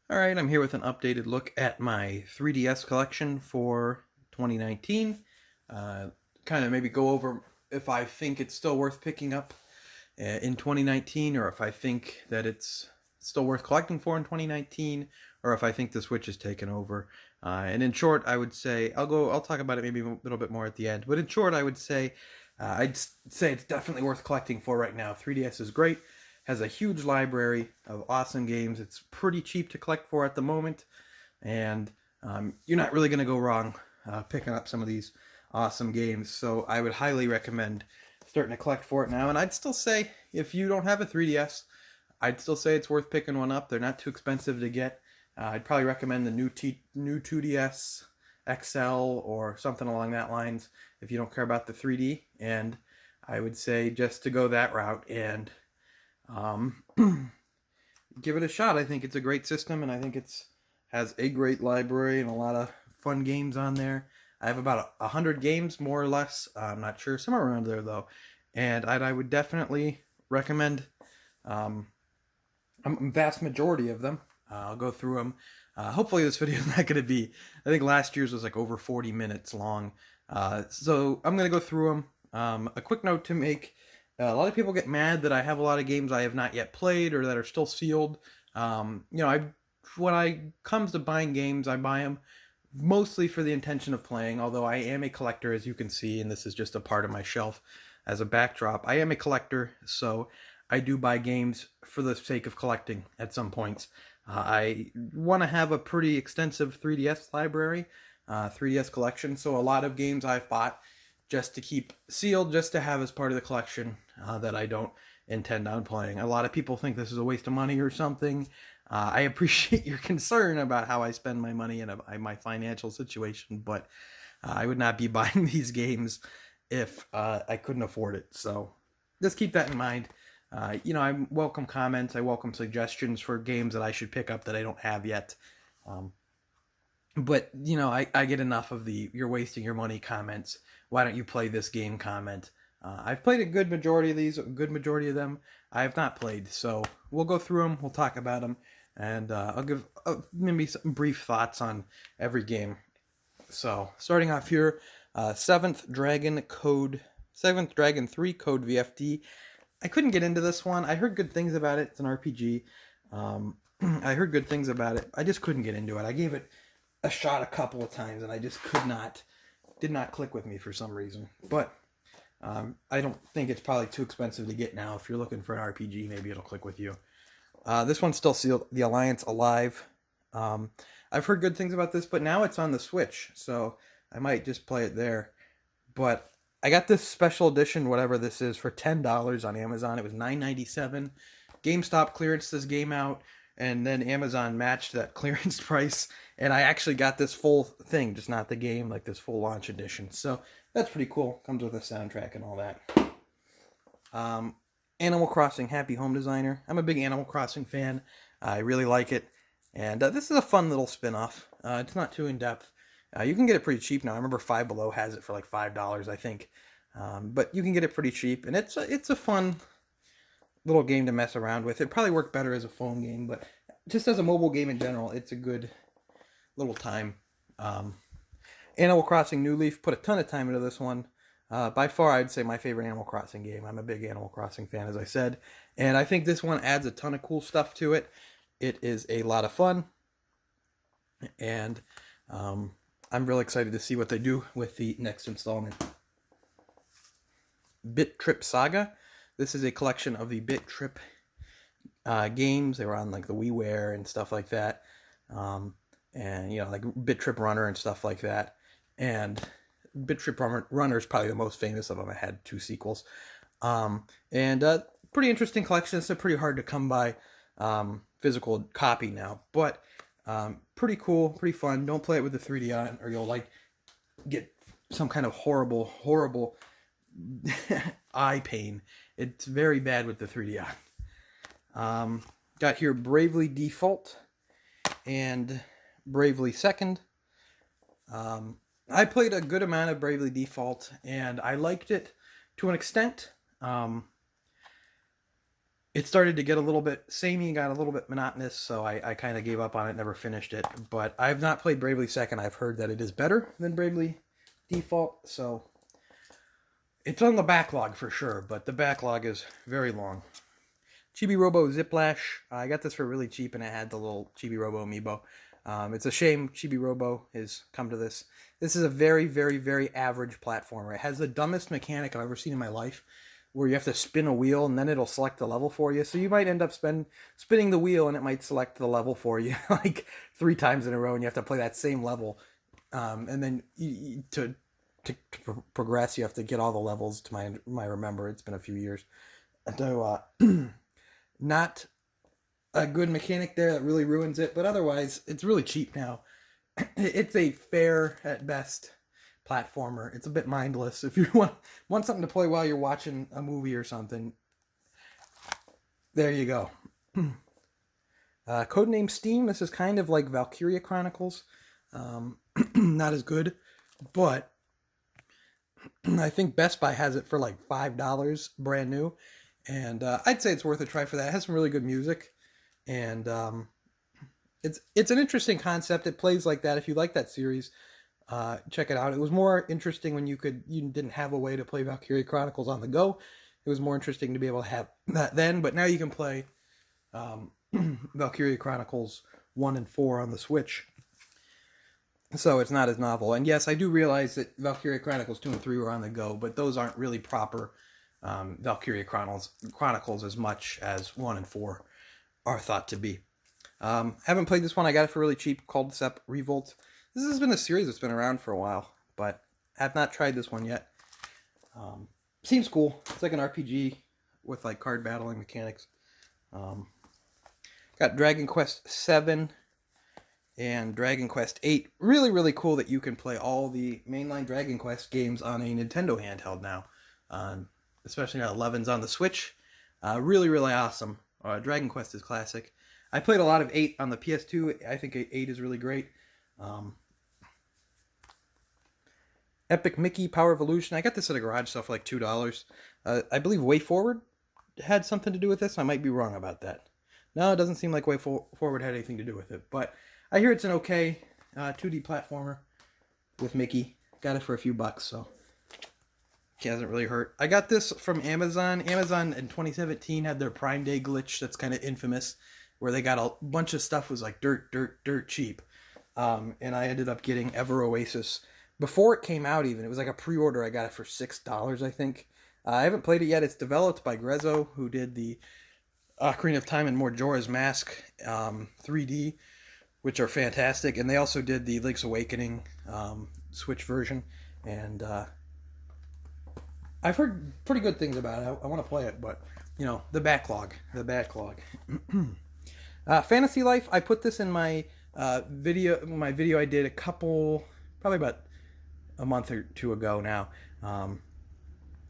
Alright, I'm here with an updated look at my 3DS collection for 2019. Kind of maybe go over if I think it's still worth picking up in 2019, or if I think that it's still worth collecting for in 2019, or if I think the Switch is taken over. And in short, I would say I'll talk about it maybe a little bit more at the end. But in short, I would say I'd say it's definitely worth collecting for right now. 3DS is great, has a huge library of awesome games. It's pretty cheap to collect for at the moment, and you're not really going to go wrong picking up some of these awesome games. So I would highly recommend starting to collect for it now. And I'd still say if you don't have a 3DS, I'd still say it's worth picking one up. They're not too expensive to get. I'd probably recommend the new 2DS XL or something along that lines if you don't care about the 3D. And I would say just to go that route and um, give it a shot. I think it's a great system, and I think it's has a great library and a lot of fun games on there. I have about 100 games, more or less. I'm not sure, somewhere around there though. And I would definitely recommend um, a vast majority of them. I'll go through them. Hopefully this video is not going to be, I think last year's was like over 40 minutes long. So I'm going to go through them. A quick note to make. A lot of people get mad that I have a lot of games I have not yet played or that are still sealed. When I comes to buying games, I buy them mostly for the intention of playing, although I am a collector, as you can see, and this is just a part of my shelf as a backdrop. I am a collector, so I do buy games for the sake of collecting at some points. I want to have a pretty extensive 3DS library, 3DS collection, so a lot of games I've bought just to keep sealed, just to have as part of the collection that I don't intend on playing. A lot of people think this is a waste of money or something. I appreciate your concern about how I spend my money and my financial situation, but I would not be buying these games if I couldn't afford it. So just keep that in mind. I welcome comments. I welcome suggestions for games that I should pick up that I don't have yet. But I get enough of the "you're wasting your money" comments. Why don't you play this game comment? I've played a good majority of these. A good majority of them I have not played. So we'll go through them. We'll talk about them, and I'll give maybe some brief thoughts on every game. So starting off here, Seventh Dragon 3 Code VFD. I couldn't get into this one. I heard good things about it. It's an RPG. I heard good things about it. I just couldn't get into it. I gave it a shot a couple of times, and I just did not click with me for some reason. But I don't think it's probably too expensive to get now. If you're looking for an RPG, maybe it'll click with you. This one's still sealed. The Alliance Alive. I've heard good things about this, but now it's on the Switch, so I might just play it there. But I got this special edition, whatever this is, for $10 on Amazon. It was $9.97. GameStop clearanced this game out, and then Amazon matched that clearance price, and I actually got this full thing, just not the game, like this full launch edition. So that's pretty cool. Comes with a soundtrack and all that. Animal Crossing Happy Home Designer. I'm a big Animal Crossing fan. I really like it, and this is a fun little spin-off. It's not too in-depth. You can get it pretty cheap now. I remember Five Below has it for like $5, I think. But you can get it pretty cheap, and it's a fun little game to mess around with. It probably worked better as a phone game, but just as a mobile game in general, it's a good little time. Animal Crossing New Leaf, put a ton of time into this one. By far, I'd say my favorite Animal Crossing game. I'm a big Animal Crossing fan, as I said, and I think this one adds a ton of cool stuff to it. It is a lot of fun, and I'm really excited to see what they do with the next installment. Bit Trip Saga. This is a collection of the Bit Trip games. They were on like the WiiWare and stuff like that, and like Bit Trip Runner and stuff like that. And Bit Trip Runner is probably the most famous of them. It had 2 sequels, and pretty interesting collection. It's a pretty hard to come by physical copy now, but pretty cool, pretty fun. Don't play it with the 3D on, or you'll get some kind of horrible eye pain. It's very bad with the 3D on. Got here Bravely Default and Bravely Second. I played a good amount of Bravely Default, and I liked it to an extent. it started to get a little bit samey, got a little bit monotonous, so I kind of gave up on it, never finished it. But I've not played Bravely Second. I've heard that it is better than Bravely Default, so it's on the backlog for sure, but the backlog is very long. Chibi Robo Ziplash. I got this for really cheap, and it had the little Chibi Robo amiibo. It's a shame Chibi Robo has come to this. This is a very, very, very average platformer. It has the dumbest mechanic I've ever seen in my life, where you have to spin a wheel, and then it'll select the level for you. So you might end up spinning the wheel, and it might select the level for you like 3 times in a row, and you have to play that same level. And then to progress, you have to get all the levels to my remember. It's been a few years. So, not a good mechanic there that really ruins it, but otherwise, it's really cheap now. It's a fair, at best, platformer. It's a bit mindless. If you want something to play while you're watching a movie or something, there you go. Codename Steam. This is kind of like Valkyria Chronicles. Not as good, but I think Best Buy has it for like $5 brand new, and I'd say it's worth a try for that. It has some really good music, and it's an interesting concept. It plays like that. If you like that series, check it out. It was more interesting when you didn't have a way to play Valkyria Chronicles on the go. It was more interesting to be able to have that then, but now you can play Valkyria Chronicles 1 and 4 on the Switch. So it's not as novel. And yes, I do realize that Valkyria Chronicles 2 and 3 were on the go, but those aren't really proper Valkyria Chronicles as much as 1 and 4 are thought to be. Haven't played this one. I got it for really cheap, called Sep Revolt. This has been a series that's been around for a while, but have not tried this one yet. Seems cool. It's like an RPG with like card battling mechanics. Got Dragon Quest 7 and Dragon Quest 8. Really, really cool that you can play all the mainline Dragon Quest games on a Nintendo handheld now. Especially now 11's on the Switch. Really, really awesome. Dragon Quest is classic. I played a lot of 8 on the PS2. I think 8 is really great. Epic Mickey Power Evolution. I got this at a garage sale for like $2. I believe Way Forward had something to do with this. I might be wrong about that. No, it doesn't seem like Way Forward had anything to do with it. But I hear it's an okay 2D platformer with Mickey. Got it for a few bucks, so it hasn't really hurt. I got this from Amazon. Amazon in 2017 had their Prime Day glitch that's kind of infamous, where they got a bunch of stuff was like dirt cheap. And I ended up getting Ever Oasis before it came out even. It was like a pre-order. I got it for $6, I think. I haven't played it yet. It's developed by Grezzo, who did the Ocarina of Time and Majora's Mask 3D, which are fantastic. And they also did the Link's Awakening Switch version. And I've heard pretty good things about it. I want to play it, but, you know, the backlog. Fantasy Life, I put this in my video I did probably about a month or two ago now.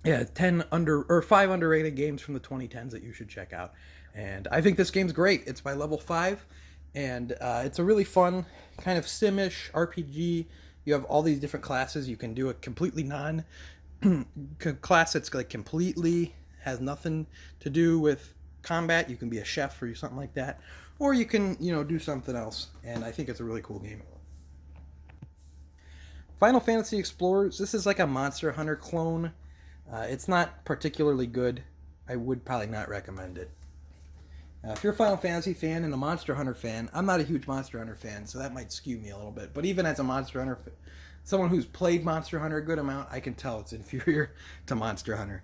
5 underrated games from the 2010s that you should check out. And I think this game's great. It's by Level 5, and it's a really fun kind of sim-ish RPG. You have all these different classes. You can do a completely class that's like completely has nothing to do with combat. You can be a chef or something like that. Or you can, do something else. And I think it's a really cool game. Final Fantasy Explorers. This is like a Monster Hunter clone. It's not particularly good. I would probably not recommend it. If you're a Final Fantasy fan and a Monster Hunter fan, I'm not a huge Monster Hunter fan, so that might skew me a little bit. But even as a Monster Hunter someone who's played Monster Hunter a good amount, I can tell it's inferior to Monster Hunter.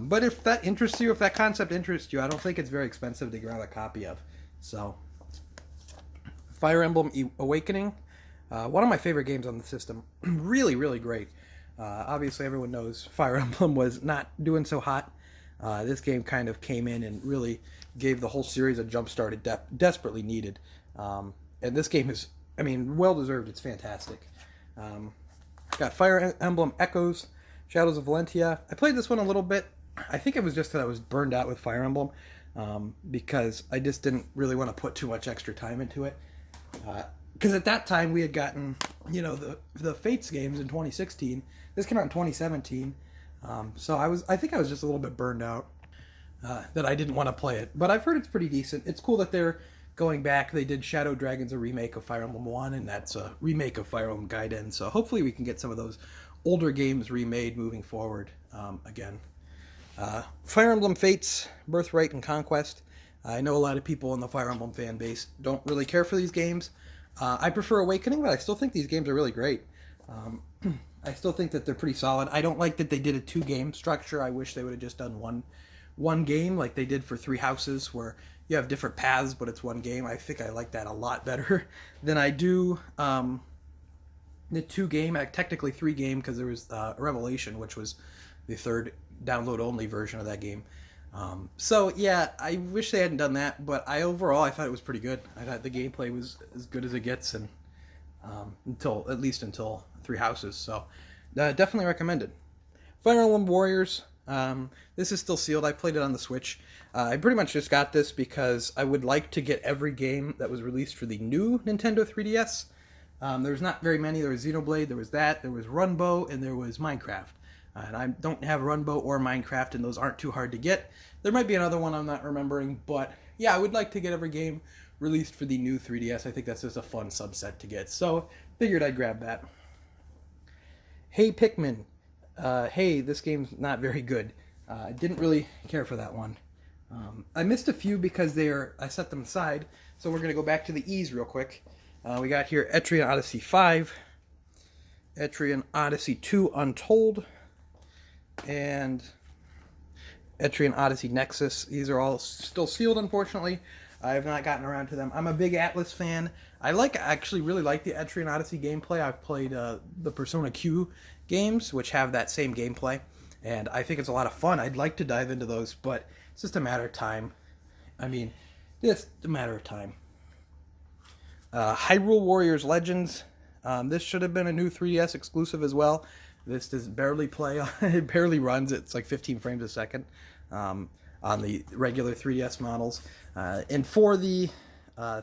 But if that interests you, if that concept interests you, I don't think it's very expensive to grab a copy of. So, Fire Emblem Awakening, one of my favorite games on the system. Really, really great. Obviously, everyone knows Fire Emblem was not doing so hot. This game kind of came in and really gave the whole series a jump start it desperately needed. And this game is, well-deserved. It's fantastic. Got Fire Emblem Echoes, Shadows of Valentia. I played this one a little bit. I think it was just that I was burned out with Fire Emblem because I just didn't really want to put too much extra time into it. Because at that time we had gotten, the Fates games in 2016. This came out in 2017. So I think I was just a little bit burned out. that I didn't want to play it. But I've heard it's pretty decent. It's cool that they're going back. They did Shadow Dragons, a remake of Fire Emblem 1, and that's a remake of Fire Emblem Gaiden. So hopefully we can get some of those older games remade moving forward again. Fire Emblem Fates, Birthright, and Conquest. I know a lot of people in the Fire Emblem fan base don't really care for these games. I prefer Awakening, but I still think these games are really great. I still think that they're pretty solid. I don't like that they did a 2-game structure. I wish they would have just done one game like they did for Three Houses, where you have different paths, but it's one game. I think I like that a lot better than I do the 2-game, technically 3-game, because there was Revelation, which was the third download-only version of that game. So yeah, I wish they hadn't done that, but overall I thought it was pretty good. I thought the gameplay was as good as it gets, and until Three Houses. So definitely recommended. Fire Emblem Warriors. This is still sealed. I played it on the Switch. I pretty much just got this because I would like to get every game that was released for the new Nintendo 3DS. There's not very many. There was Xenoblade, there was Runbow, and there was Minecraft. And I don't have Runbow or Minecraft, and those aren't too hard to get. There might be another one I'm not remembering, but yeah, I would like to get every game released for the new 3DS. I think that's just a fun subset to get, so figured I'd grab that. Hey Pikmin. Hey, this game's not very good. I didn't really care for that one. I missed a few because I set them aside, so we're going to go back to the E's real quick. We got here Etrian Odyssey 5, Etrian Odyssey 2 Untold, and Etrian Odyssey Nexus. These are all still sealed, unfortunately. I have not gotten around to them. I'm a big Atlas fan. I actually really like the Etrian Odyssey gameplay. I've played the Persona Q games, which have that same gameplay, and I think it's a lot of fun. I'd like to dive into those, but it's just a matter of time. It's a matter of time. Hyrule Warriors Legends. This should have been a new 3DS exclusive as well. This does barely play. It barely runs. It's like 15 frames a second on the regular 3DS models. And for the new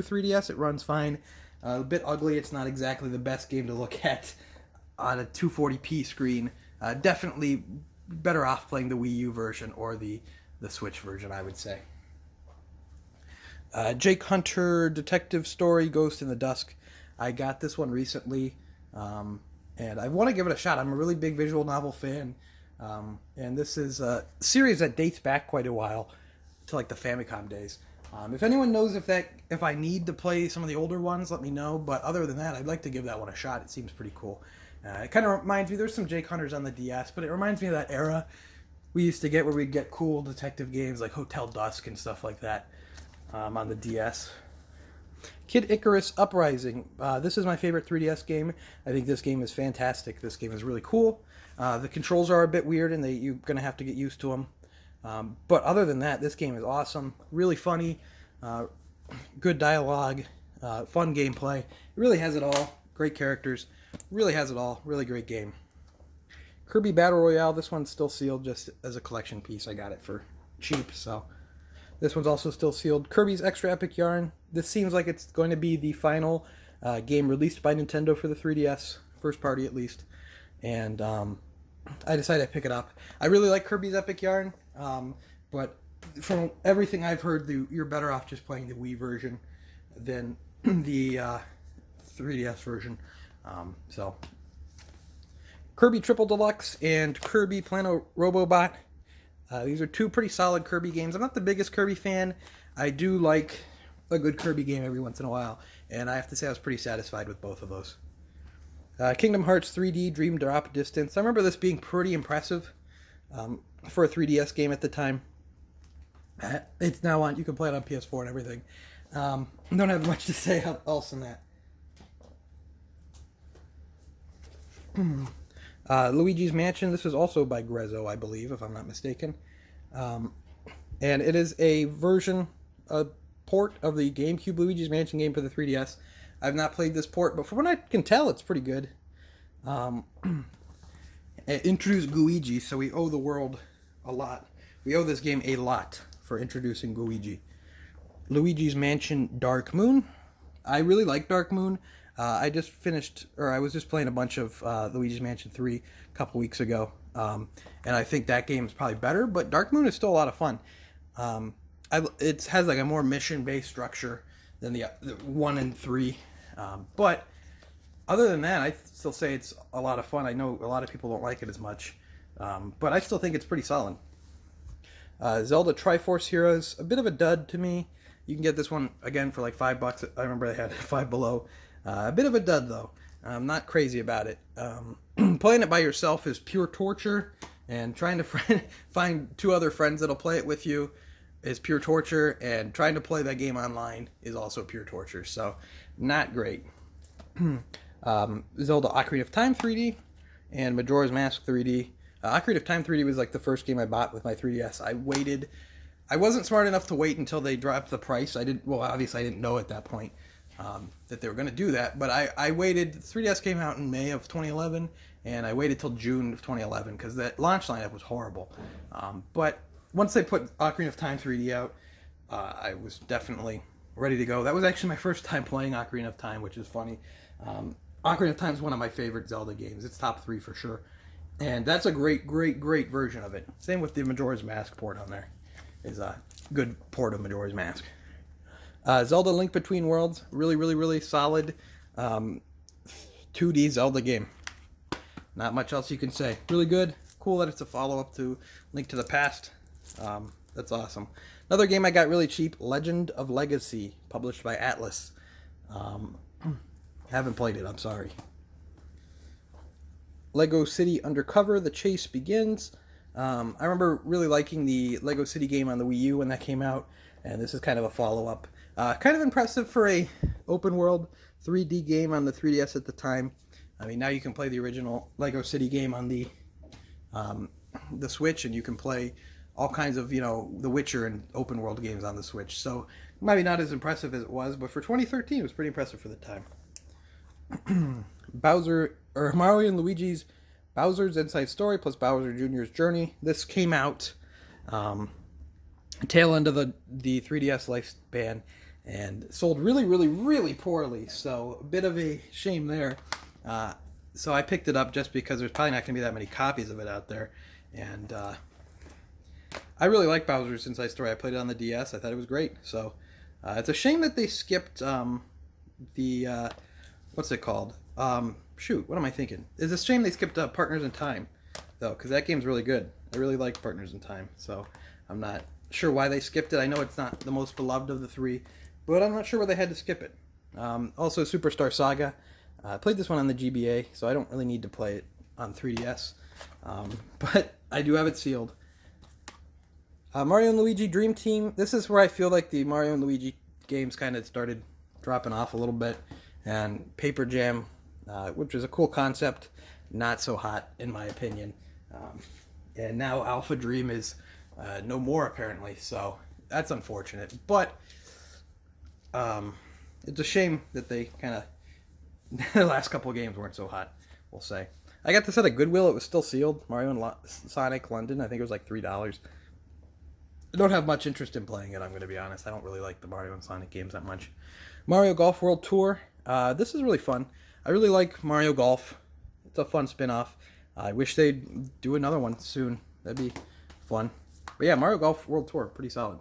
3DS, it runs fine. A bit ugly. It's not exactly the best game to look at on a 240p screen. Definitely better off playing the Wii U version or the Switch version, I would say. Jake Hunter Detective Story Ghost in the Dusk. I got this one recently, and I want to give it a shot. I'm a really big visual novel fan, and this is a series that dates back quite a while to like the Famicom days. If anyone knows if I need to play some of the older ones, let me know. But other than that, I'd like to give that one a shot. It seems pretty cool. It kind of reminds me, there's some Jake Hunters on the DS, but it reminds me of that era we used to get where we'd get cool detective games like Hotel Dusk and stuff like that on the DS. Kid Icarus Uprising. This is my favorite 3DS game. I think this game is fantastic. This game is really cool. The controls are a bit weird, and you're going to have to get used to them. But other than that, this game is awesome. Really funny. Good dialogue. Fun gameplay. It really has it all. Great characters. Really has it all. Really great game. Kirby Battle Royale. This one's still sealed just as a collection piece. I got it for cheap, so this one's also still sealed. Kirby's Extra Epic Yarn. This seems like it's going to be the final game released by Nintendo for the 3DS. First party, at least. And I decided to pick it up. I really like Kirby's Epic Yarn, but from everything I've heard, you're better off just playing the Wii version than the 3DS version. So Kirby Triple Deluxe and Kirby Plano Robobot. These are two pretty solid Kirby games. I'm not the biggest Kirby fan. I do like a good Kirby game every once in a while, and I have to say I was pretty satisfied with both of those. Kingdom Hearts 3D Dream Drop Distance. I remember this being pretty impressive for a 3DS game at the time. It's now on. You can play it on PS4 and everything. Don't have much to say else than that. Luigi's Mansion. This is also by Grezzo, I believe, if I'm not mistaken. And it is a port of the GameCube Luigi's Mansion game for the 3DS. I've not played this port, but from what I can tell, it's pretty good. It introduced Luigi, so we owe the world a lot. We owe this game a lot for introducing Luigi. Luigi's Mansion Dark Moon. I really like Dark Moon. I was just playing a bunch of Luigi's Mansion 3 a couple weeks ago. And I think that game is probably better, but Dark Moon is still a lot of fun. It has like a more mission-based structure than the 1 and 3. But other than that, I still say it's a lot of fun. I know a lot of people don't like it as much, but I still think it's pretty solid. Zelda Triforce Heroes, a bit of a dud to me. You can get this one again for like $5. I remember they had Five Below. A bit of a dud though. I'm not crazy about it. Playing it by yourself is pure torture, and trying to find 2 other friends that'll play it with you is pure torture, and trying to play that game online is also pure torture. So, not great. Zelda Ocarina of Time 3D and Majora's Mask 3D. Ocarina of Time 3D was like the first game I bought with my 3DS. I wasn't smart enough to wait until they dropped the price. Obviously I didn't know at that point that they were going to do that, but I waited. 3DS came out in May of 2011, and I waited till June of 2011 because that launch lineup was horrible. But once they put Ocarina of Time 3D out, I was definitely ready to go. That was actually my first time playing Ocarina of Time, which is funny. Ocarina of Time is one of my favorite Zelda games. It's top 3 for sure. And that's a great version of it. Same with the Majora's Mask port on there. Is a good port of Majora's Mask. Zelda Link Between Worlds, really solid 2D Zelda game. Not much else you can say. Really good. Cool that it's a follow-up to Link to the Past. That's awesome. Another game I got really cheap, Legend of Legacy, published by Atlas. Haven't played it, I'm sorry. Lego City Undercover, The Chase Begins. I remember really liking the Lego City game on the Wii U when that came out, and this is kind of a follow-up. Kind of impressive for a open world 3D game on the 3DS at the time. I mean, now you can play the original Lego City game on the Switch, and you can play all kinds of, The Witcher and open world games on the Switch. So maybe not as impressive as it was, but for 2013, it was pretty impressive for the time. Mario and Luigi's Bowser's Inside Story plus Bowser Jr.'s Journey. This came out tail end of the 3DS lifespan and sold really poorly. So a bit of a shame there. So I picked it up just because there's probably not going to be that many copies of it out there. And I really like Bowser's Inside Story. I played it on the DS. I thought it was great. So it's a shame that they skipped what's it called? What am I thinking? It's a shame they skipped Partners in Time, though, because that game's really good. I really like Partners in Time, so I'm not sure why they skipped it. I know it's not the most beloved of the 3, but I'm not sure why they had to skip it. Also, Superstar Saga. I played this one on the GBA, so I don't really need to play it on 3DS, but I do have it sealed. Mario and Luigi Dream Team. This is where I feel like the Mario and Luigi games kind of started dropping off a little bit, and Paper Jam, which was a cool concept, not so hot in my opinion. And now Alpha Dream is no more apparently, so that's unfortunate. But it's a shame that they kind of the last couple of games weren't so hot, we'll say. I got this at a Goodwill. It was still sealed. Mario and Sonic London. I think it was like $3. I don't have much interest in playing it, I'm going to be honest. I don't really like the Mario and Sonic games that much. Mario Golf World Tour. This is really fun. I really like Mario Golf. It's a fun spin-off. I wish they'd do another one soon. That'd be fun. But yeah, Mario Golf World Tour, pretty solid.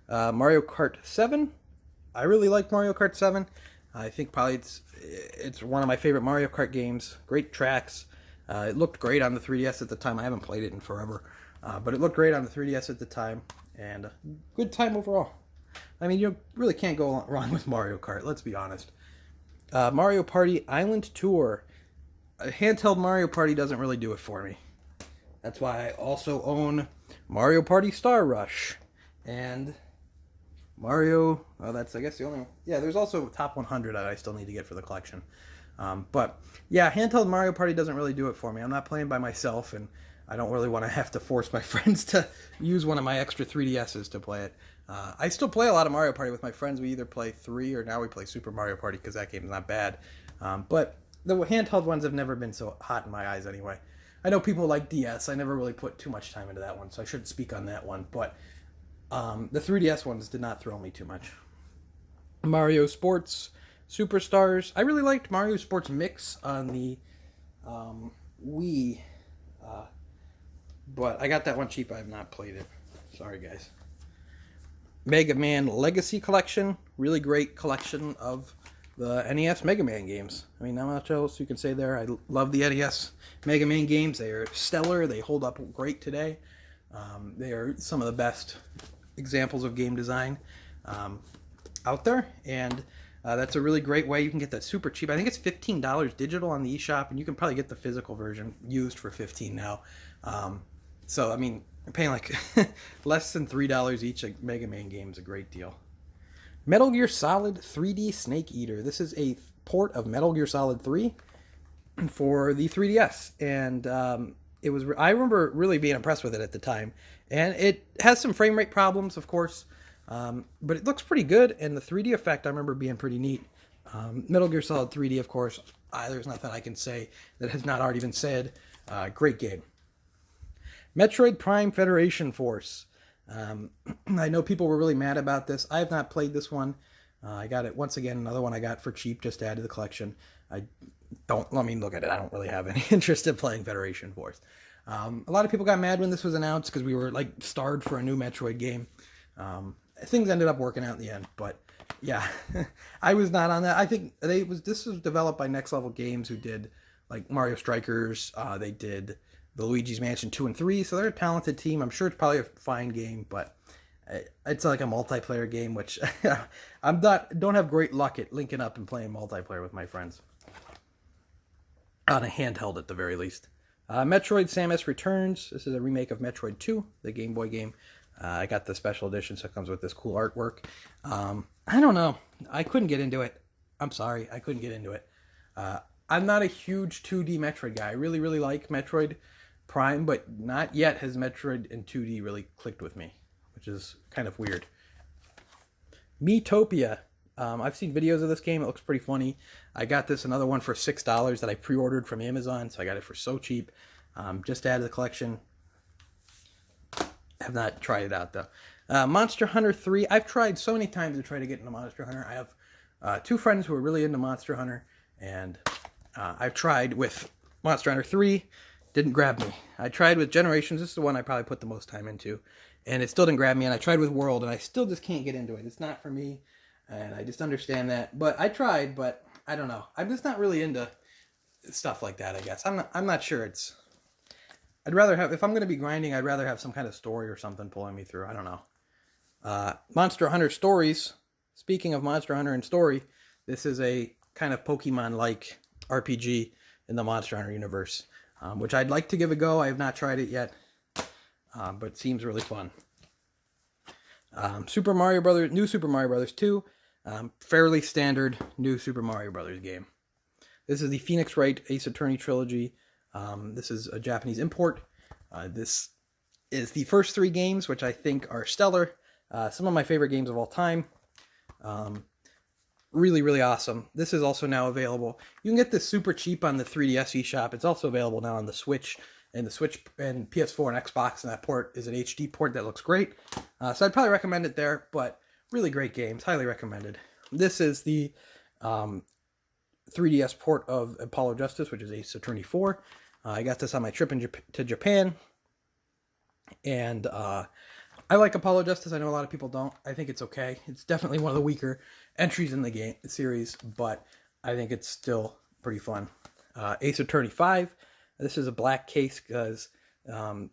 Mario Kart 7. I really like Mario Kart 7. I think probably it's one of my favorite Mario Kart games. Great tracks. It looked great on the 3DS at the time. I haven't played it in forever. But it looked great on the 3DS at the time. And good time overall. I mean, you really can't go wrong with Mario Kart, let's be honest. Mario Party Island Tour. A handheld Mario Party doesn't really do it for me. That's why I also own Mario Party Star Rush. And Mario... Oh, that's, I guess, the only one. Yeah, there's also Top 100 that I still need to get for the collection. But, yeah, handheld Mario Party doesn't really do it for me. I'm not playing by myself, and I don't really want to have to force my friends to use one of my extra 3DSs to play it. I still play a lot of Mario Party with my friends. We either play 3 or now we play Super Mario Party because that game's not bad. But the handheld ones have never been so hot in my eyes anyway. I know people like DS. I never really put too much time into that one, so I shouldn't speak on that one. But the 3DS ones did not thrill me too much. Mario Sports Superstars. I really liked Mario Sports Mix on the Wii. but I got that one cheap. I have not played it. Sorry, guys. Mega Man Legacy Collection. Really great collection of the NES Mega Man games. I mean, not much else you can say there. I love the NES Mega Man games. They are stellar. They hold up great today. They are some of the best examples of game design out there. And that's a really great way. You can get that super cheap. I think it's $15 digital on the eShop, and you can probably get the physical version used for $15 now. So, I mean, you're paying like less than $3 each. A Mega Man game is a great deal. Metal Gear Solid 3D Snake Eater. This is a port of Metal Gear Solid 3 for the 3DS, and it was. I remember really being impressed with it at the time, and it has some frame rate problems, of course, but it looks pretty good, and the 3D effect I remember being pretty neat. Metal Gear Solid 3D, of course. There's nothing I can say that has not already been said. Great game. Metroid Prime Federation Force. I know people were really mad about this. I have not played this one. I got it once again, another one I got for cheap just to add to the collection. Let me look at it. I don't really have any interest in playing Federation Force. A lot of people got mad when this was announced because we were like starved for a new Metroid game. Things ended up working out in the end, but yeah, I was not on that. I think this was developed by Next Level Games, who did like Mario Strikers. They did the Luigi's Mansion 2 and 3, so they're a talented team. I'm sure it's probably a fine game, but it's like a multiplayer game, which don't have great luck at linking up and playing multiplayer with my friends. On a handheld at the very least. Metroid Samus Returns. This is a remake of Metroid 2, the Game Boy game. I got the special edition, so it comes with this cool artwork. I don't know. I couldn't get into it. I'm sorry. I couldn't get into it. I'm not a huge 2D Metroid guy. I really, really like Metroid Prime, but not yet has Metroid in 2D really clicked with me, which is kind of weird. Miitopia. I've seen videos of this game. It looks pretty funny. I got this, another one for $6 that I pre-ordered from Amazon, so I got it for so cheap. Just to add to the collection. Have not tried it out, though. Monster Hunter 3. I've tried so many times to try to get into Monster Hunter. I have two friends who are really into Monster Hunter, and I've tried with Monster Hunter 3. Didn't grab me. I tried with Generations. This is the one I probably put the most time into, and it still didn't grab me. And I tried with World, and I still just can't get into it. It's not for me, and I just understand that. But I tried, but I don't know. I'm just not really into stuff like that, I guess. I'm not sure. I'd rather have, if I'm going to be grinding, I'd rather have some kind of story or something pulling me through. I don't know. Monster Hunter Stories. Speaking of Monster Hunter and story, this is a kind of Pokemon-like RPG in the Monster Hunter universe, which I'd like to give a go. I have not tried it yet, but it seems really fun. New Super Mario Brothers 2, fairly standard new Super Mario Brothers game. This is the Phoenix Wright Ace Attorney trilogy. This is a Japanese import. This is the first three games, which I think are stellar. Some of my favorite games of all time. Really, really awesome. This is also now available. You can get this super cheap on the 3DS eShop. It's also available now on the Switch and PS4 and Xbox, and that port is an HD port that looks great. So I'd probably recommend it there, but really great games. Highly recommended. This is the 3DS port of Apollo Justice, which is Ace Attorney 4. I got this on my trip to Japan, and I like Apollo Justice. I know a lot of people don't. I think it's okay. It's definitely one of the weaker entries in the game series, but I think it's still pretty fun. Ace Attorney 5. This is a black case because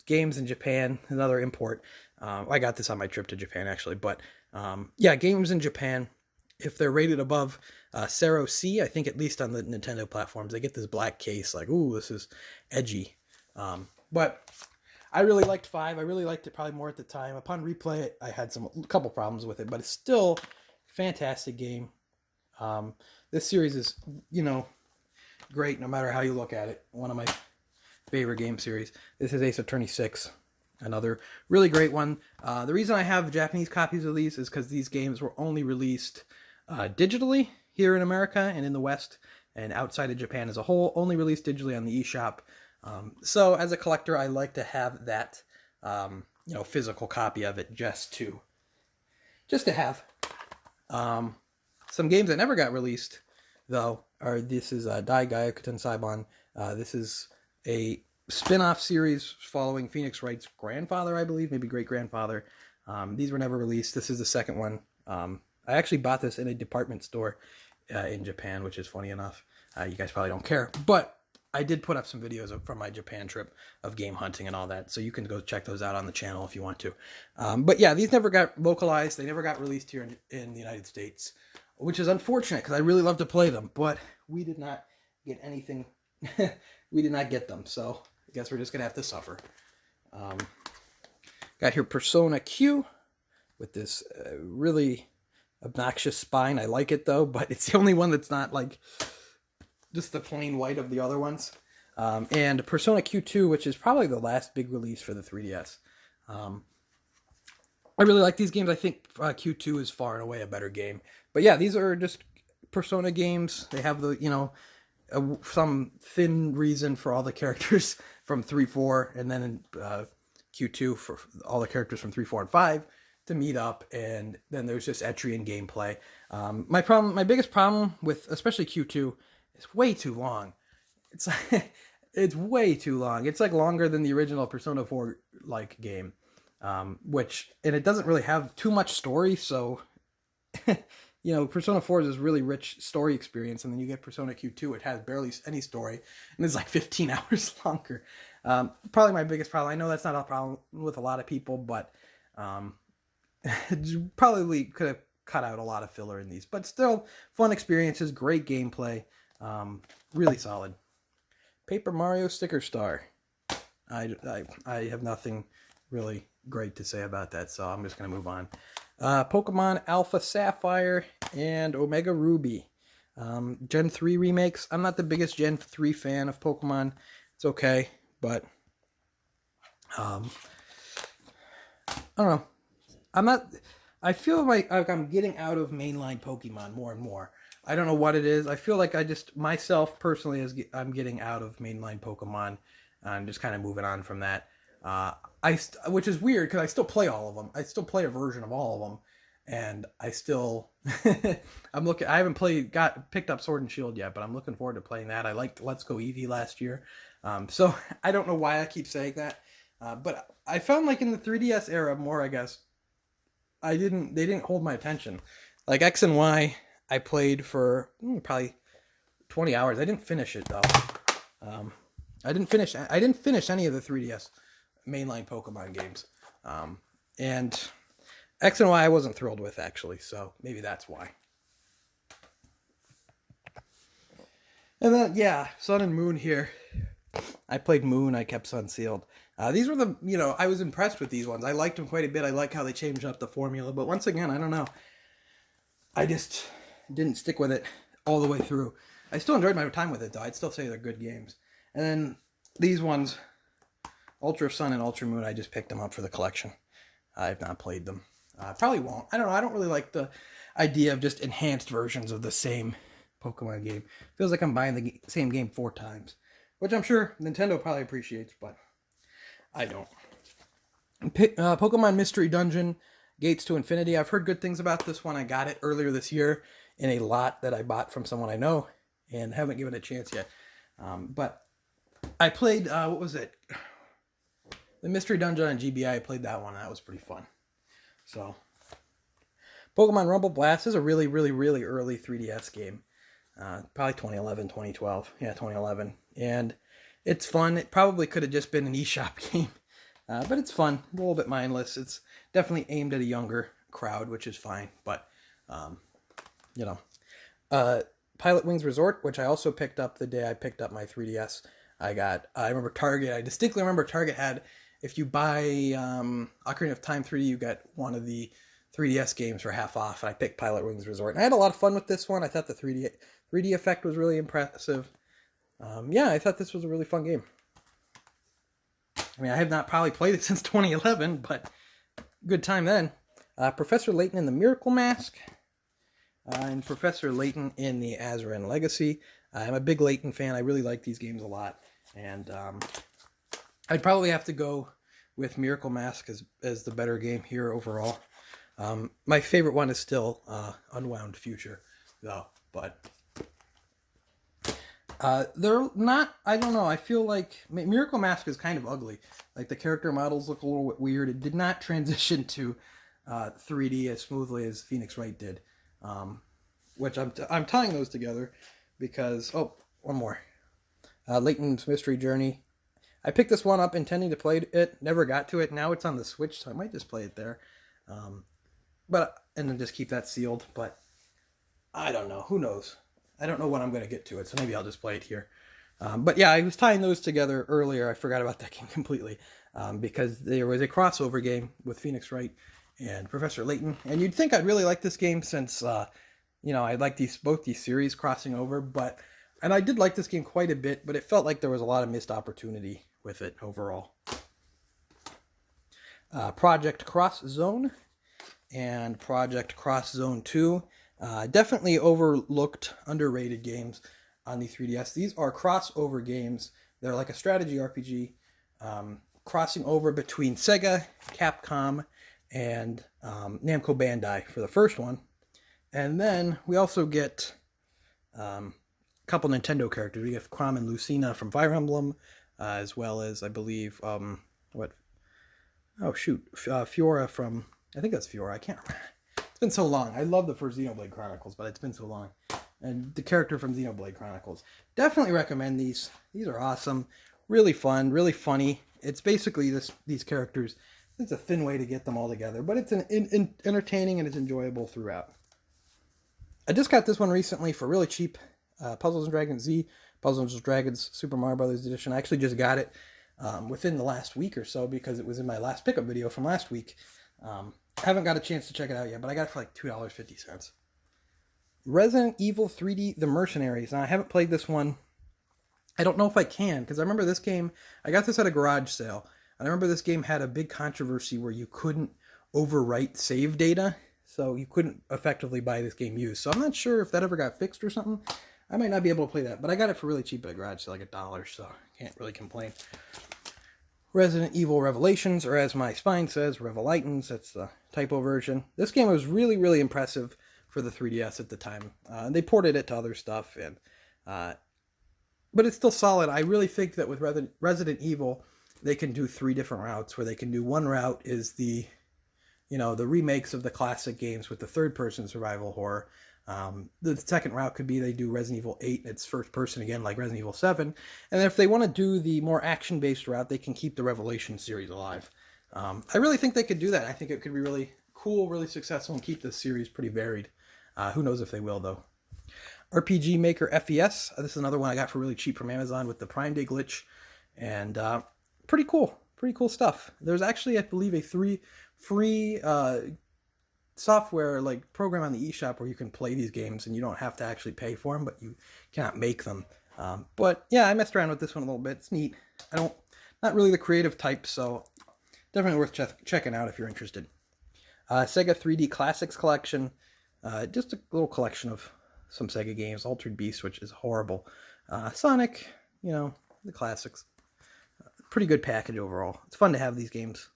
games in Japan, another import. I got this on my trip to Japan, actually. But yeah, games in Japan, if they're rated above Sero C, I think at least on the Nintendo platforms, they get this black case. Like, ooh, this is edgy. But I really liked 5. I really liked it probably more at the time. Upon replay, I had a couple problems with it, but it's still a fantastic game. This series is, great no matter how you look at it. One of my favorite game series. This is Ace Attorney 6. Another really great one. The reason I have Japanese copies of these is because these games were only released digitally here in America and in the West, and outside of Japan as a whole, only released digitally on the eShop. So as a collector, I like to have that, physical copy of it just to have. Some games that never got released, though, this is Dai Gyakuten Saibon. This is a spin-off series following Phoenix Wright's grandfather, I believe, maybe great-grandfather. These were never released. This is the second one. I actually bought this in a department store in Japan, which is funny enough. You guys probably don't care, but I did put up some videos from my Japan trip of game hunting and all that, so you can go check those out on the channel if you want to. But yeah, these never got localized. They never got released here in the United States, which is unfortunate because I really love to play them, but we did not get anything. We did not get them, so I guess we're just going to have to suffer. Got here Persona Q with this really obnoxious spine. I like it, though, but it's the only one that's not like just the plain white of the other ones. And Persona Q2, which is probably the last big release for the 3DS. I really like these games. I think Q2 is far and away a better game. But yeah, these are just Persona games. They have the, some thin reason for all the characters from 3, 4, and then Q2 for all the characters from 3, 4, and 5 to meet up, and then there's just entry and gameplay. My biggest problem with especially Q2, it's way too long. It's way too long. It's like longer than the original Persona 4 like game, and it doesn't really have too much story. So, Persona 4 is this really rich story experience, and then you get Persona Q2, it has barely any story, and it's like 15 hours longer. Probably my biggest problem. I know that's not a problem with a lot of people, but probably could have cut out a lot of filler in these, but still fun experiences, great gameplay, really solid. Paper Mario Sticker Star. I have nothing really great to say about that, so I'm just going to move on. Pokemon Alpha Sapphire and Omega Ruby. Gen 3 remakes. I'm not the biggest Gen 3 fan of Pokemon. It's okay, but I don't know. I feel like I'm getting out of mainline Pokemon more and more. I don't know what it is. I feel like myself personally, I'm getting out of mainline Pokemon. I'm just kind of moving on from that. Which is weird because I still play all of them. I still play a version of all of them, and I still, I haven't picked up Sword and Shield yet, but I'm looking forward to playing that. I liked Let's Go Eevee last year, so I don't know why I keep saying that, but I found like in the 3DS era more, I guess, they didn't hold my attention. Like X and Y, I played for probably 20 hours. I didn't finish it though. I didn't finish any of the 3DS mainline Pokemon games. And X and Y I wasn't thrilled with, actually, so maybe that's why. And then, yeah, Sun and Moon here. I played Moon, I kept Sun sealed. These were I was impressed with these ones. I liked them quite a bit. I like how they changed up the formula, but once again, I don't know. I just didn't stick with it all the way through. I still enjoyed my time with it, though. I'd still say they're good games. And then these ones, Ultra Sun and Ultra Moon, I just picked them up for the collection. I've not played them. Probably won't. I don't know. I don't really like the idea of just enhanced versions of the same Pokemon game. Feels like I'm buying the same game 4 times, which I'm sure Nintendo probably appreciates, but I don't. Pokemon Mystery Dungeon, Gates to Infinity. I've heard good things about this one. I got it earlier this year in a lot that I bought from someone I know and haven't given it a chance yet. But I played, what was it? The Mystery Dungeon on GBI. I played that one. That was pretty fun. So, Pokemon Rumble Blast is a really, really, really early 3DS game. Probably 2011, 2012. Yeah, 2011. And it's fun. It probably could have just been an eShop game. But it's fun. A little bit mindless. It's definitely aimed at a younger crowd, which is fine. But, Pilot Wings Resort, which I also picked up the day I picked up my 3DS. I remember Target. I distinctly remember Target had, if you buy Ocarina of Time 3, you get one of the 3DS games for half off. And I picked Pilot Wings Resort. And I had a lot of fun with this one. I thought the 3D effect was really impressive. I thought this was a really fun game. I mean, I have not probably played it since 2011, but good time then. Professor Layton in the Miracle Mask. And Professor Layton in the Azaran Legacy. I'm a big Layton fan. I really like these games a lot. And I'd probably have to go with Miracle Mask as the better game here overall. My favorite one is still Unwound Future, though. But They're not, I don't know, I feel like Miracle Mask is kind of ugly. Like, the character models look a little bit weird. It did not transition to 3D as smoothly as Phoenix Wright did. Which I'm tying those together because, oh, one more. Layton's Mystery Journey. I picked this one up intending to play it, never got to it. Now it's on the Switch, so I might just play it there. And then just keep that sealed, but I don't know. Who knows? I don't know when I'm going to get to it, so maybe I'll just play it here. But yeah, I was tying those together earlier. I forgot about that game completely because there was a crossover game with Phoenix Wright and Professor Layton. And you'd think I'd really like this game since, I like both these series crossing over. And I did like this game quite a bit, but it felt like there was a lot of missed opportunity with it overall. Project Cross Zone and Project Cross Zone 2. Definitely overlooked, underrated games on the 3DS. These are crossover games. They're like a strategy RPG, crossing over between Sega, Capcom, and Namco Bandai for the first one. And then we also get a couple Nintendo characters. We have Chrom and Lucina from Fire Emblem, as well as, I believe, Fiora from, I think that's Fiora, I can't remember. It's been so long. I love the first Xenoblade Chronicles, but it's been so long. And the character from Xenoblade Chronicles. Definitely recommend these. These are awesome. Really fun, really funny. It's basically these characters. It's a thin way to get them all together, but it's entertaining and it's enjoyable throughout. I just got this one recently for really cheap. Puzzles & Dragons Z, Puzzles & Dragons Super Mario Brothers Edition. I actually just got it within the last week or so because it was in my last pickup video from last week. I haven't got a chance to check it out yet, but I got it for like $2.50. Resident Evil 3D The Mercenaries. Now, I haven't played this one. I don't know if I can, because I remember this game, I got this at a garage sale, and I remember this game had a big controversy where you couldn't overwrite save data, so you couldn't effectively buy this game used. So I'm not sure if that ever got fixed or something. I might not be able to play that, but I got it for really cheap at a garage sale, like $1, so I can't really complain. Resident Evil Revelations, or as my spine says, Revelightons. That's the typo version. This game was really, really impressive for the 3DS at the time. They ported it to other stuff, but it's still solid. I really think that with Resident Evil, they can do 3 different routes, where they can do one route is the remakes of the classic games with the third-person survival horror. The second route could be they do Resident Evil 8, it's first person again, like Resident Evil 7. And then if they want to do the more action-based route, they can keep the Revelation series alive. I really think they could do that. I think it could be really cool, really successful, and keep the series pretty varied. Who knows if they will, though. RPG Maker FES. This is another one I got for really cheap from Amazon with the Prime Day glitch. And pretty cool. Pretty cool stuff. There's actually, I believe, a free software program on the eShop where you can play these games and you don't have to actually pay for them, but you cannot make them. But yeah, I messed around with this one a little bit. It's neat. Not really the creative type, so definitely worth checking out if you're interested. Sega 3D Classics Collection. Just a little collection of some Sega games. Altered Beast, which is horrible. Sonic, the classics. Pretty good package overall. It's fun to have these games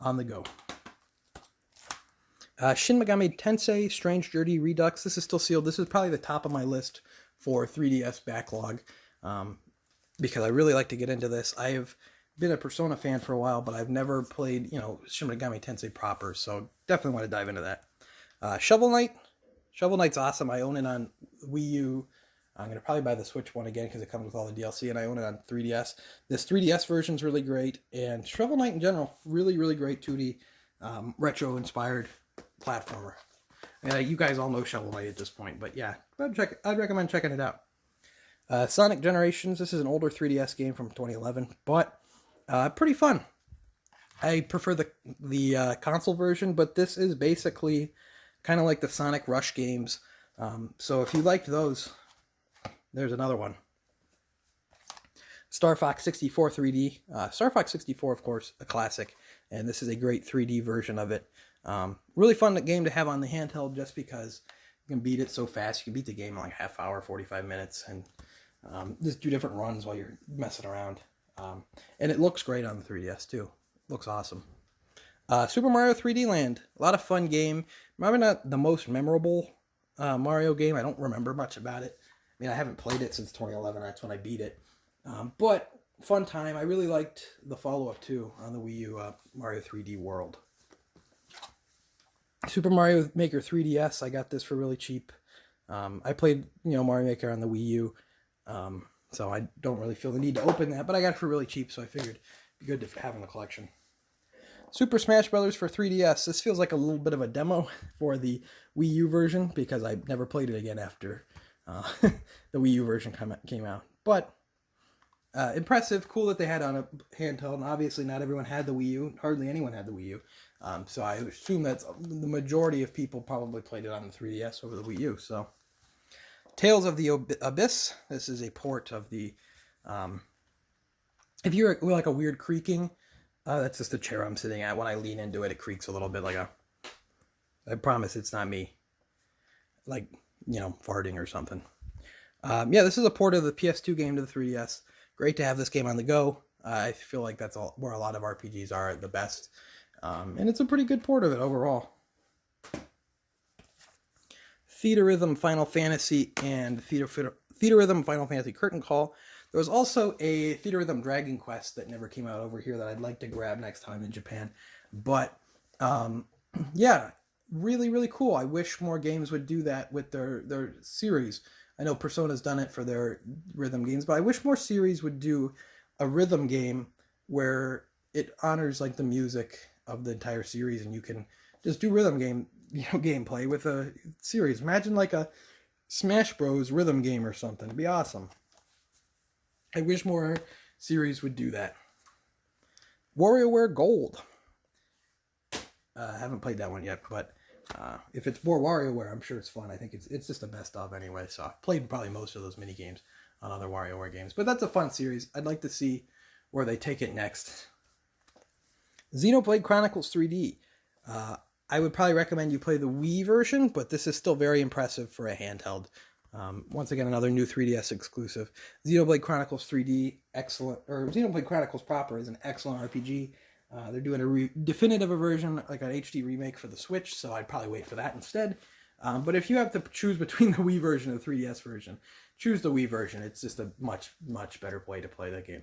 on the go. Shin Megami Tensei Strange Journey Redux. This is still sealed. This is probably the top of my list for 3DS backlog because I really like to get into this. I have been a Persona fan for a while, but I've never played, Shin Megami Tensei proper, so definitely want to dive into that. Shovel Knight. Shovel Knight's awesome. I own it on Wii U. I'm going to probably buy the Switch one again because it comes with all the DLC, and I own it on 3DS. This 3DS version is really great, and Shovel Knight in general, really, really great 2D, retro-inspired platformer. You guys all know Shovel Knight at this point, but yeah, I'd recommend checking it out. Sonic Generations. This is an older 3DS game from 2011, but pretty fun. I prefer the console version, but this is basically kind of like the Sonic Rush games. So if you liked those, there's another one. Star Fox 64 3D. Star Fox 64, of course, a classic, and this is a great 3D version of it. Really fun game to have on the handheld just because you can beat it so fast. You can beat the game in like half hour, 45 minutes, and just do different runs while you're messing around. And it looks great on the 3DS too. Looks awesome. Super Mario 3D Land. A lot of fun game. Probably not the most memorable Mario game. I don't remember much about it. mean, I haven't played it since 2011. That's when I beat it. But fun time. I really liked the follow-up, too, on the Wii U, Mario 3D World. Super Mario Maker 3DS, I got this for really cheap. I played, Mario Maker on the Wii U, so I don't really feel the need to open that, but I got it for really cheap, so I figured it'd be good to have in the collection. Super Smash Bros. For 3DS. This feels like a little bit of a demo for the Wii U version, because I never played it again after the Wii U version came out. But impressive, cool that they had on a handheld, and obviously not everyone had the Wii U. Hardly anyone had the Wii U. So I assume that's the majority of people probably played it on the 3DS over the Wii U. So, Tales of the Abyss. This is a port of the... if you're like a weird creaking, that's just the chair I'm sitting at. When I lean into it, it creaks a little bit like a... I promise it's not me. Like, farting or something. Yeah, this is a port of the PS2 game to the 3DS. Great to have this game on the go. I feel like that's where a lot of RPGs are at the best. And it's a pretty good port of it overall. Theatrhythm Final Fantasy and Theatrhythm Final Fantasy Curtain Call. There was also a Theatrhythm Dragon Quest that never came out over here that I'd like to grab next time in Japan. But, yeah, really, really cool. I wish more games would do that with their series. I know Persona's done it for their rhythm games, but I wish more series would do a rhythm game where it honors like the music of the entire series, and you can just do rhythm game, gameplay with a series. Imagine like a Smash Bros. Rhythm game or something. It'd be awesome. I wish more series would do that. WarioWare Gold. I haven't played that one yet, but if it's more WarioWare, I'm sure it's fun. I think it's just the best of anyway. So I've played probably most of those mini games on other WarioWare games, but that's a fun series. I'd like to see where they take it next. Xenoblade Chronicles 3D. I would probably recommend you play the Wii version, but this is still very impressive for a handheld. Once again, another new 3DS exclusive. Xenoblade Chronicles 3D, excellent, or Xenoblade Chronicles proper is an excellent RPG. They're doing a definitive version, like an HD remake for the Switch, so I'd probably wait for that instead. But if you have to choose between the Wii version and the 3DS version, choose the Wii version. It's just a much, much better way to play that game.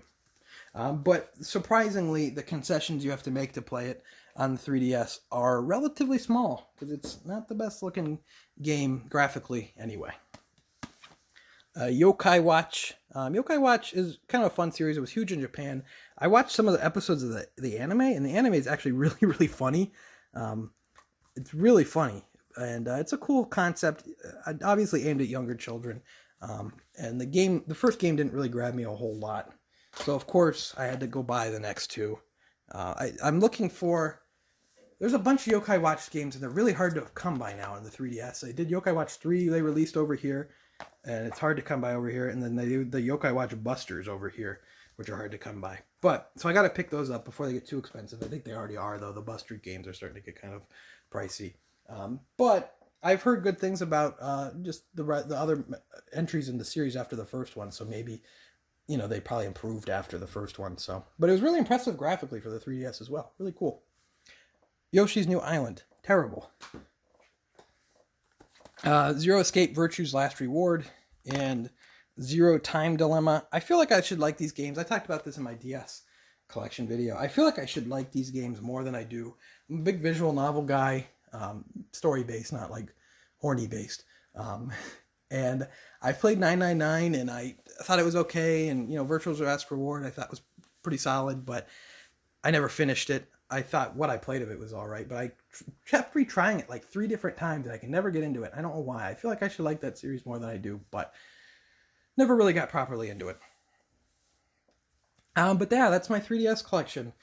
But surprisingly, the concessions you have to make to play it on the 3DS are relatively small, because it's not the best looking game graphically anyway. Yokai Watch. Yokai Watch is kind of a fun series. It was huge in Japan. I watched some of the episodes of the anime, and the anime is actually really, really funny. It's really funny, and it's a cool concept, obviously aimed at younger children. And the first game didn't really grab me a whole lot. So, of course, I had to go buy the next two. I'm looking for... There's a bunch of Yokai Watch games, and they're really hard to come by now on the 3DS. They did Yokai Watch 3, they released over here, and it's hard to come by over here. And then they do the Yokai Watch Busters over here, which are hard to come by. So I got to pick those up before they get too expensive. I think they already are, though. The Buster games are starting to get kind of pricey. But I've heard good things about just the other entries in the series after the first one, so maybe... they probably improved after the first one. But it was really impressive graphically for the 3DS as well. Really cool. Yoshi's New Island. Terrible. Zero Escape Virtue's Last Reward and Zero Time Dilemma. I feel like I should like these games. I talked about this in my DS collection video. I feel like I should like these games more than I do. I'm a big visual novel guy. Story-based, not like horny-based. And I played 999, and I thought it was okay. And, Virtual's Last Reward I thought was pretty solid, but I never finished it. I thought what I played of it was all right, but I kept retrying it like 3 different times, and I can never get into it. I don't know why. I feel like I should like that series more than I do, but never really got properly into it. But yeah, that's my 3DS collection.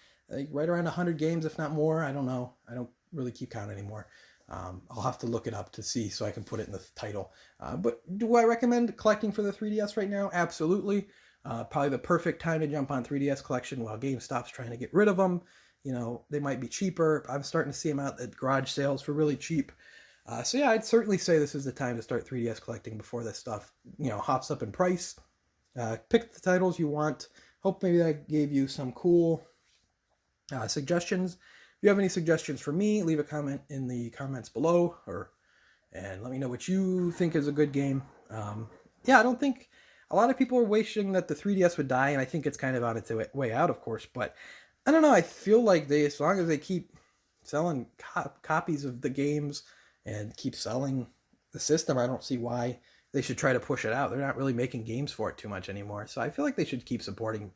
Right around 100 games, if not more. I don't know. I don't really keep count anymore. I'll have to look it up to see so I can put it in the title. But do I recommend collecting for the 3DS right now? Absolutely. Probably the perfect time to jump on 3DS collection while GameStop's trying to get rid of them. They might be cheaper. I'm starting to see them out at garage sales for really cheap. So yeah, I'd certainly say this is the time to start 3DS collecting before this stuff, hops up in price. Pick the titles you want. Hope maybe that gave you some cool suggestions. If you have any suggestions for me, leave a comment in the comments below, and let me know what you think is a good game. yeah, I don't think a lot of people are wishing that the 3DS would die, and I think it's kind of on its way out, of course. But I don't know. I feel like as long as they keep selling copies of the games and keep selling the system, I don't see why they should try to push it out. They're not really making games for it too much anymore, so I feel like they should keep supporting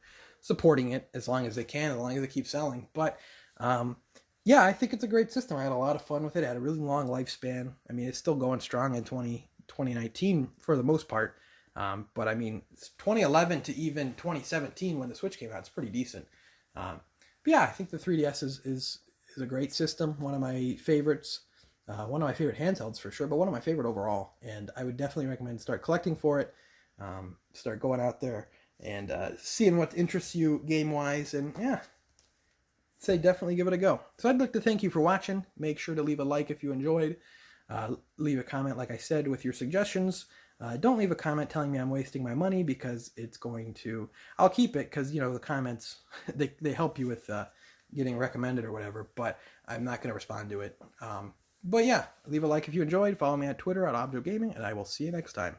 it as long as they can, as long as they keep selling. But yeah, I think it's a great system. I had a lot of fun with it. It had a really long lifespan. I mean, it's still going strong in 2019 for the most part. But I mean, 2011 to even 2017 when the Switch came out, it's pretty decent. But yeah, I think the 3DS is a great system. One of my favorites. One of my favorite handhelds for sure, but one of my favorite overall. And I would definitely recommend start collecting for it. Start going out there and seeing what interests you game-wise. And yeah, say definitely give it a go. So I'd like to thank you for watching. Make sure to leave a like if you enjoyed. Leave a comment, like I said, with your suggestions. Don't leave a comment telling me I'm wasting my money, because it's going to... I'll keep it because, you know, the comments, they help you with getting recommended or whatever, but I'm not going to respond to it. But yeah, leave a like if you enjoyed. Follow me on Twitter at Objo Gaming, and I will see you next time.